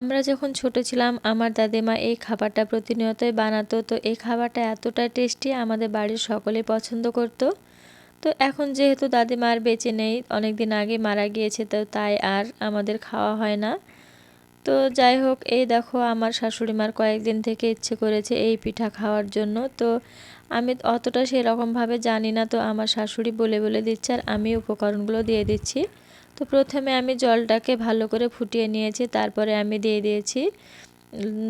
আমরা যখন ছোট ছিলাম আমার দাদিমা এই খাবারটা প্রতিনিয়তই বানাতো। তো এই খাবারটা এতটা টেস্টি আমাদের বাড়ির সকলেই পছন্দ করত। তো এখন যেহেতু দাদিমা আর বেঁচে নেই, অনেক দিন আগে মারা গিয়েছে, তো তাই আর আমাদের খাওয়া হয় না। তো যাই হোক, এই দেখো আমার শাশুড়ি মার কয়েকদিন থেকে ইচ্ছে করেছে এই পিঠা খাওয়ার জন্য। তো আমি অতটা সেরকমভাবে জানি না, তো আমার শাশুড়ি বলে বলে দিচ্ছে আর আমি উপকরণগুলো দিয়ে দিচ্ছি। তো প্রথমে আমি জলটাকে ভালো করে ফুটিয়ে নিয়েছি, তারপরে আমি দিয়ে দিয়েছি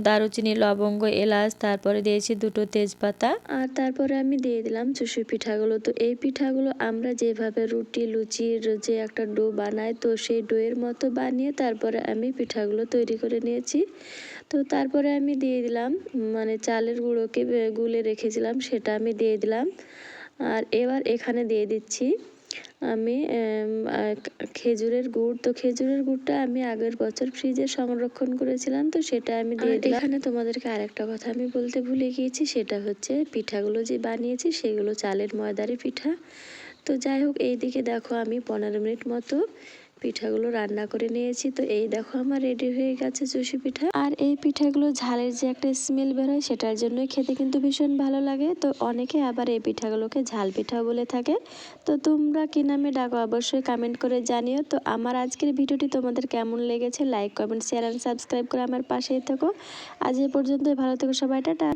দারুচিনি, লবঙ্গ, এলাচ, তারপরে দিয়েছি দুটো তেজপাতা, আর তারপরে আমি দিয়ে দিলাম চুষি পিঠাগুলো। তো এই পিঠাগুলো আমরা যেভাবে রুটি লুচির যে একটা ডো বানাই, তো সেই ডোয়ের মতো বানিয়ে তারপরে আমি পিঠাগুলো তৈরি করে নিয়েছি। তো তারপরে আমি দিয়ে দিলাম মানে চালের গুঁড়োকে গুলে রেখেছিলাম সেটা আমি দিয়ে দিলাম। আর এবার এখানে দিয়ে দিচ্ছি আমি খেজুরের গুড়। তো খেজুরের গুড়টা আমি আগের বছর ফ্রিজে সংরক্ষণ করেছিলাম, তো সেটা আমি দিয়ে দিলাম। এখানে তোমাদেরকে আরেকটা কথা আমি বলতে ভুলে গিয়েছি, সেটা হচ্ছে পিঠাগুলো যে বানিয়েছি সেগুলো চালের ময়দারই পিঠা। তো যাই হোক, এইদিকে দেখো আমি 15 মিনিট মতো পিঠাগুলো রান্না করে নিয়েছি। তো এই দেখো আমার রেডি হয়ে গেছে চুষি পিঠা। আর এই পিঠাগুলো ঝালের যে একটা স্মেল বেরোয় সেটার জন্যই খেতে কিন্তু ভীষণ ভালো লাগে। তো অনেকে আবার এই পিঠাগুলোকে ঝাল পিঠা বলে থাকে। তো তোমরা কি নামে ডাকো অবশ্যই কমেন্ট করে জানিও। তো আমার আজকের ভিডিওটি তোমাদের কেমন লেগেছে like comment share and subscribe করে আমার পাশেই থেকো। আজ এ পর্যন্তই, ভালো থেকো সবাই, টাটা।